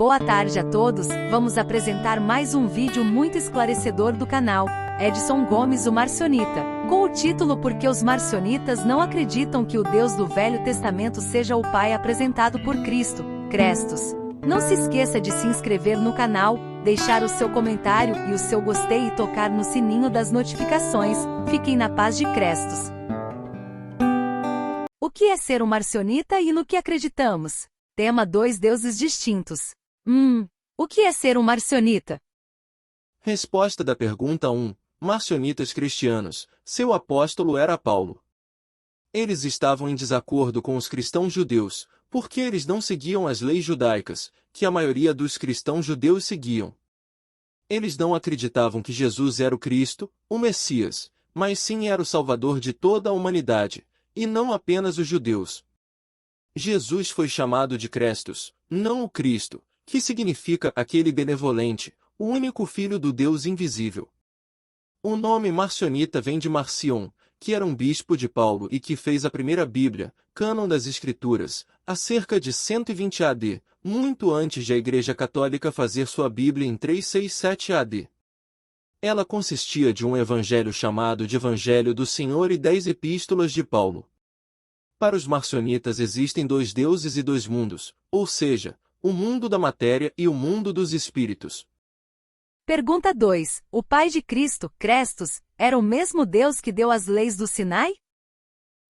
Boa tarde a todos, vamos apresentar mais um vídeo muito esclarecedor do canal, Edson Gomes o Marcionita, com o título Por que os marcionitas não acreditam que o Deus do Velho Testamento seja o Pai apresentado por Cristo, Crestos. Não se esqueça de se inscrever no canal, deixar o seu comentário e o seu gostei e tocar no sininho das notificações. Fiquem na paz de Crestos. O que é ser um marcionita e no que acreditamos? Tema: dois deuses distintos. O que é ser um marcionita? Resposta da pergunta 1. Marcionitas cristianos. Seu apóstolo era Paulo. Eles estavam em desacordo com os cristãos judeus, porque eles não seguiam as leis judaicas, que a maioria dos cristãos judeus seguiam. Eles não acreditavam que Jesus era o Cristo, o Messias, mas sim era o Salvador de toda a humanidade, e não apenas os judeus. Jesus foi chamado de Crestos, não o Cristo, que significa aquele benevolente, o único Filho do Deus invisível. O nome Marcionita vem de Marcion, que era um bispo de Paulo e que fez a primeira Bíblia, cânon das Escrituras, há cerca de 120 AD, muito antes de a Igreja Católica fazer sua Bíblia em 367 AD. Ela consistia de um evangelho chamado de Evangelho do Senhor e 10 epístolas de Paulo. Para os marcionitas existem dois deuses e dois mundos, ou seja, o mundo da matéria e o mundo dos espíritos. Pergunta 2. O Pai de Cristo, Crestos, era o mesmo Deus que deu as leis do Sinai?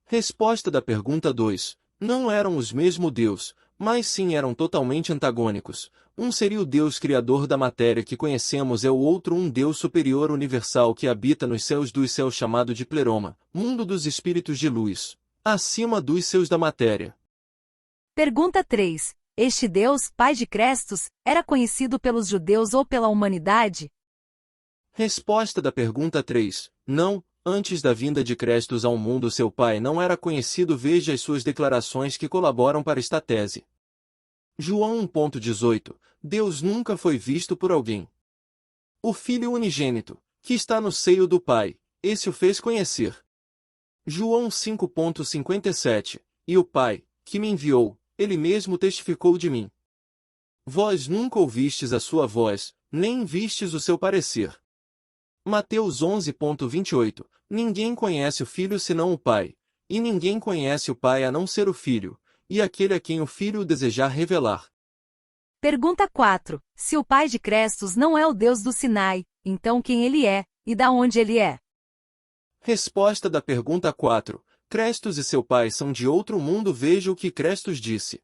Resposta da pergunta 2. Não eram os mesmos Deus, mas sim eram totalmente antagônicos. Um seria o Deus criador da matéria que conhecemos e o outro um Deus superior universal que habita nos céus dos céus chamado de Pleroma, mundo dos espíritos de luz, acima dos céus da matéria. Pergunta 3. Este Deus, Pai de Crestos, era conhecido pelos judeus ou pela humanidade? Resposta da pergunta 3. Não, antes da vinda de Crestos ao mundo seu pai não era conhecido. Veja as suas declarações que colaboram para esta tese. João 1.18. Deus nunca foi visto por alguém. O Filho unigênito, que está no seio do Pai, esse o fez conhecer. João 5.57. E o Pai, que me enviou, ele mesmo testificou de mim. Vós nunca ouvistes a sua voz, nem vistes o seu parecer. Mateus 11.28. Ninguém conhece o Filho senão o Pai, e ninguém conhece o Pai a não ser o Filho, e aquele a quem o Filho o desejar revelar. Pergunta 4. Se o Pai de Crestos não é o Deus do Sinai, então quem ele é, e da onde ele é? Resposta da pergunta 4. Crestos e seu pai são de outro mundo. Veja o que Crestos disse.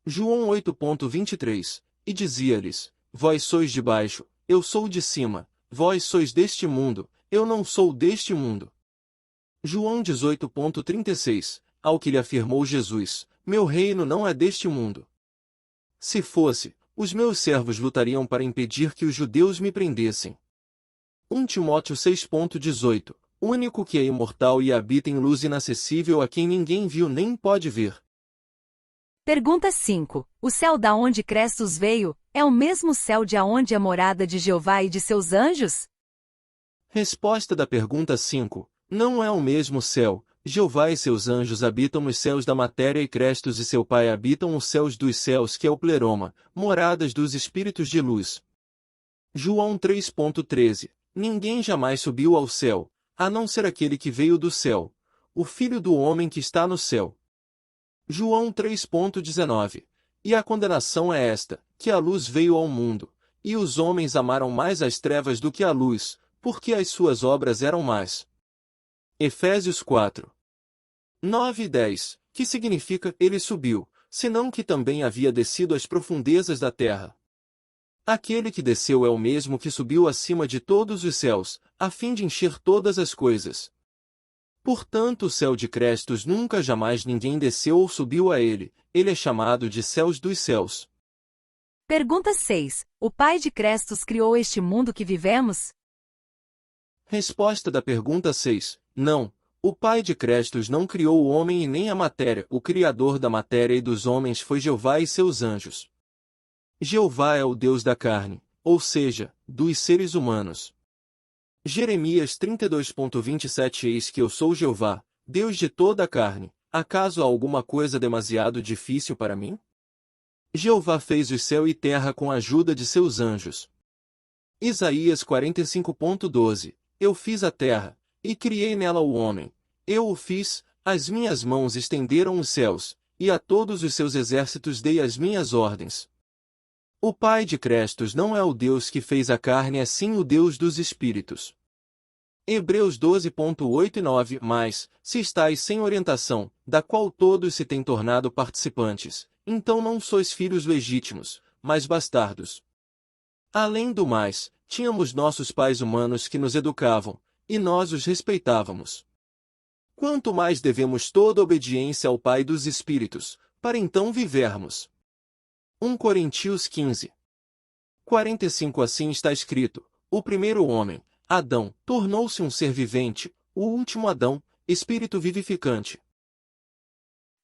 João 8.23. E dizia-lhes: Vós sois de baixo, eu sou de cima, vós sois deste mundo, eu não sou deste mundo. João 18.36. Ao que lhe afirmou Jesus: Meu reino não é deste mundo. Se fosse, os meus servos lutariam para impedir que os judeus me prendessem. 1 Timóteo 6.18. Único que é imortal e habita em luz inacessível a quem ninguém viu nem pode ver. Pergunta 5. O céu da onde Crestos veio, é o mesmo céu de aonde é morada de Jeová e de seus anjos? Resposta da pergunta 5. Não é o mesmo céu. Jeová e seus anjos habitam nos céus da matéria e Crestos e seu pai habitam os céus dos céus, que é o Pleroma, moradas dos espíritos de luz. João 3.13. Ninguém jamais subiu ao céu, a não ser aquele que veio do céu, o Filho do homem que está no céu. João 3.19. E a condenação é esta, que a luz veio ao mundo, e os homens amaram mais as trevas do que a luz, porque as suas obras eram más. Efésios 4. 9 e 10. Que significa, ele subiu, senão que também havia descido às profundezas da terra. Aquele que desceu é o mesmo que subiu acima de todos os céus, a fim de encher todas as coisas. Portanto, o céu de Crestos nunca jamais ninguém desceu ou subiu a ele é chamado de céus dos céus. Pergunta 6. O Pai de Crestos criou este mundo que vivemos? Resposta da pergunta 6. Não, O Pai de Crestos não criou o homem e nem a matéria. O Criador da matéria e dos homens foi Jeová e seus anjos. Jeová é o Deus da carne, ou seja, dos seres humanos. Jeremias 32:27 Eis que eu sou Jeová, Deus de toda a carne. Acaso há alguma coisa demasiado difícil para mim? Jeová fez o céu e terra com a ajuda de seus anjos. Isaías 45:12 Eu fiz a terra, e criei nela o homem. Eu o fiz, as minhas mãos estenderam os céus, e a todos os seus exércitos dei as minhas ordens. O Pai de Crestos não é o Deus que fez a carne, é sim o Deus dos espíritos. Hebreus 12:8 e 9 Mas, se estáis sem orientação, da qual todos se têm tornado participantes, então não sois filhos legítimos, mas bastardos. Além do mais, tínhamos nossos pais humanos que nos educavam, e nós os respeitávamos. Quanto mais devemos toda obediência ao Pai dos Espíritos, para então vivermos. 1 Coríntios 15:45 Assim está escrito, o primeiro homem, Adão, tornou-se um ser vivente, o último Adão, espírito vivificante.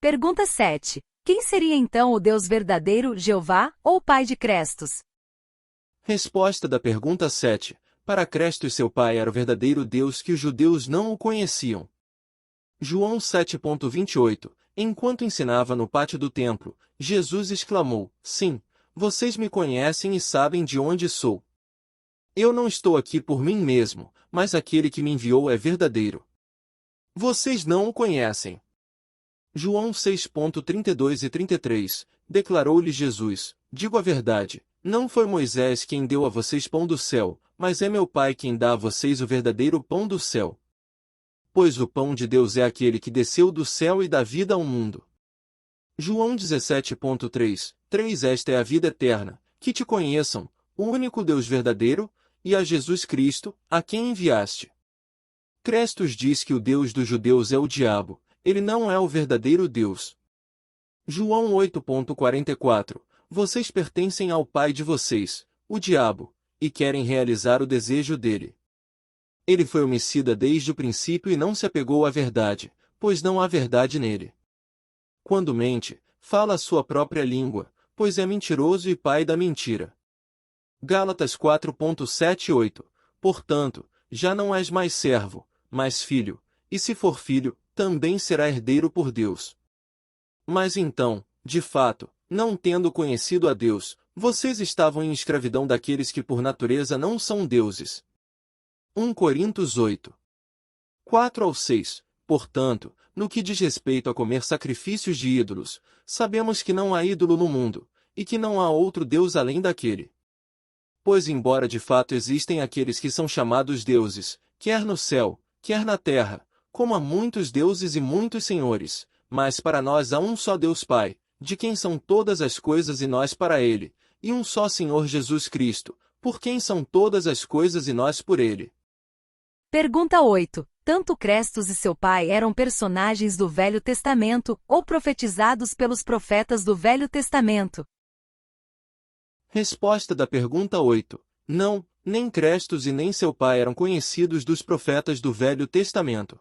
Pergunta 7. Quem seria então o Deus verdadeiro, Jeová, ou Pai de Crestos? Resposta da pergunta 7. Para Crestos seu pai era o verdadeiro Deus que os judeus não o conheciam. João 7:28 Enquanto ensinava no pátio do templo, Jesus exclamou, Sim, vocês me conhecem e sabem de onde sou. Eu não estou aqui por mim mesmo, mas aquele que me enviou é verdadeiro. Vocês não o conhecem. João 6:32 e 33 Declarou-lhe Jesus, digo a verdade, não foi Moisés quem deu a vocês pão do céu, mas é meu Pai quem dá a vocês o verdadeiro pão do céu. Pois o pão de Deus é aquele que desceu do céu e dá vida ao mundo. João 17:3 Esta é a vida eterna, que te conheçam, o único Deus verdadeiro, e a Jesus Cristo, a quem enviaste. Crestos diz que o Deus dos judeus é o diabo, ele não é o verdadeiro Deus. João 8:44 Vocês pertencem ao pai de vocês, o diabo, e querem realizar o desejo dele. Ele foi homicida desde o princípio e não se apegou à verdade, pois não há verdade nele. Quando mente, fala a sua própria língua, pois é mentiroso e pai da mentira. Gálatas 4:7 e 8 Portanto, já não és mais servo, mas filho, e se for filho, também será herdeiro por Deus. Mas então, de fato, não tendo conhecido a Deus, vocês estavam em escravidão daqueles que por natureza não são deuses. 1 Coríntios 8:4-6 Portanto, no que diz respeito a comer sacrifícios de ídolos, sabemos que não há ídolo no mundo, e que não há outro Deus além daquele. Pois embora de fato existem aqueles que são chamados deuses, quer no céu, quer na terra, como há muitos deuses e muitos senhores, mas para nós há um só Deus Pai, de quem são todas as coisas e nós para ele, e um só Senhor Jesus Cristo, por quem são todas as coisas e nós por ele. Pergunta 8. Tanto Crestos e seu pai eram personagens do Velho Testamento, ou profetizados pelos profetas do Velho Testamento? Resposta da pergunta 8. Não, nem Crestos e nem seu pai eram conhecidos dos profetas do Velho Testamento.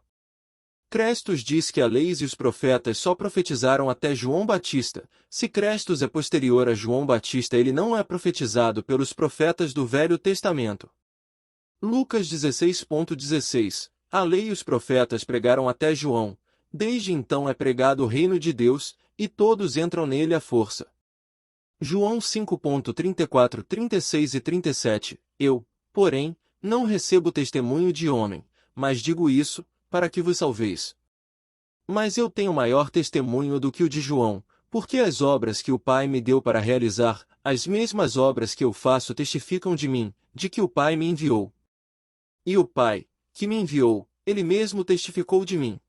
Crestos diz que a lei e os profetas só profetizaram até João Batista. Se Crestos é posterior a João Batista, ele não é profetizado pelos profetas do Velho Testamento. Lucas 16:16 A lei e os profetas pregaram até João. Desde então é pregado o reino de Deus, e todos entram nele à força. João 5:34, 36 e 37 Eu, porém, não recebo testemunho de homem, mas digo isso, para que vos salveis. Mas eu tenho maior testemunho do que o de João, porque as obras que o Pai me deu para realizar, as mesmas obras que eu faço testificam de mim, de que o Pai me enviou. E o Pai, que me enviou, ele mesmo testificou de mim.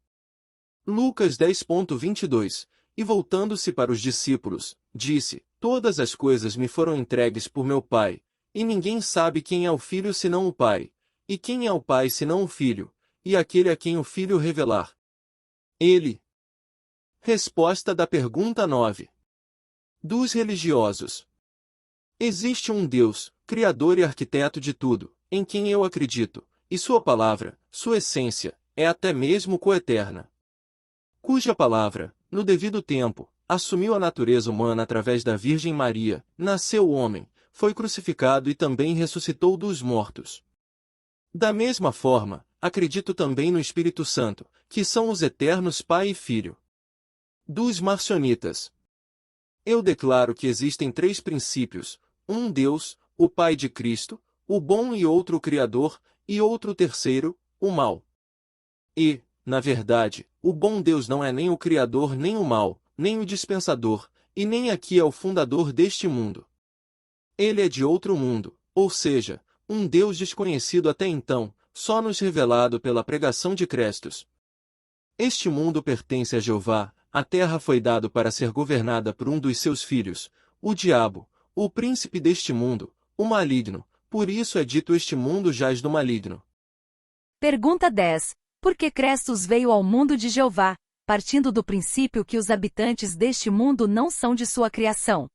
Lucas 10:22 E voltando-se para os discípulos, disse, Todas as coisas me foram entregues por meu Pai, e ninguém sabe quem é o Filho senão o Pai, e quem é o Pai senão o Filho, e aquele a quem o Filho revelar. Ele. Resposta da pergunta 9. Dos religiosos. Existe um Deus, Criador e Arquiteto de tudo, em quem eu acredito, e sua palavra, sua essência, é até mesmo coeterna. Cuja palavra, no devido tempo, assumiu a natureza humana através da Virgem Maria, nasceu o homem, foi crucificado e também ressuscitou dos mortos. Da mesma forma, acredito também no Espírito Santo, que são os eternos Pai e Filho. Dos marcionitas. Eu declaro que existem três princípios, um Deus, o Pai de Cristo, o bom e outro o Criador, e outro terceiro, o mal. E, na verdade, o bom Deus não é nem o Criador nem o mal, nem o dispensador, e nem aqui é o fundador deste mundo. Ele é de outro mundo, ou seja, um Deus desconhecido até então, só nos revelado pela pregação de Crestos. Este mundo pertence a Jeová, a terra foi dado para ser governada por um dos seus filhos, o diabo, o príncipe deste mundo, o maligno, por isso é dito este mundo jaz do maligno. Pergunta 10. Por que Crestos veio ao mundo de Jeová, partindo do princípio que os habitantes deste mundo não são de sua criação?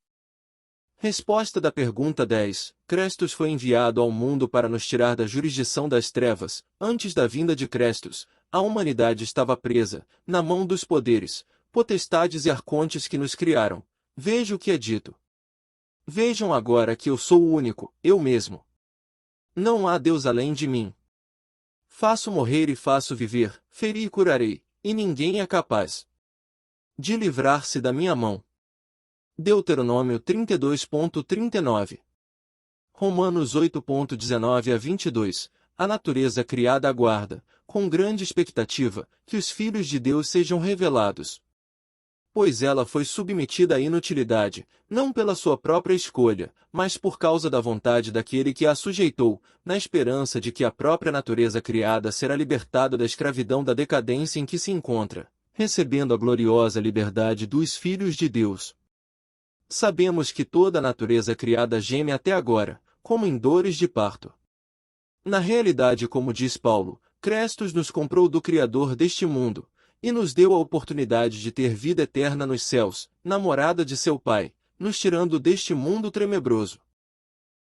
Resposta da pergunta 10. Crestos foi enviado ao mundo para nos tirar da jurisdição das trevas. Antes da vinda de Crestos, a humanidade estava presa, na mão dos poderes, potestades e arcontes que nos criaram. Veja o que é dito. Vejam agora que eu sou o único, eu mesmo. Não há Deus além de mim. Faço morrer e faço viver, feri e curarei, e ninguém é capaz de livrar-se da minha mão. Deuteronômio 32.39. Romanos 8.19 a 22. A natureza criada aguarda, com grande expectativa, que os filhos de Deus sejam revelados. Pois ela foi submetida à inutilidade, não pela sua própria escolha, mas por causa da vontade daquele que a sujeitou, na esperança de que a própria natureza criada será libertada da escravidão da decadência em que se encontra, recebendo a gloriosa liberdade dos filhos de Deus. Sabemos que toda a natureza criada geme até agora, como em dores de parto. Na realidade, como diz Paulo, Crestos nos comprou do Criador deste mundo, e nos deu a oportunidade de ter vida eterna nos céus, na morada de seu Pai, nos tirando deste mundo tenebroso.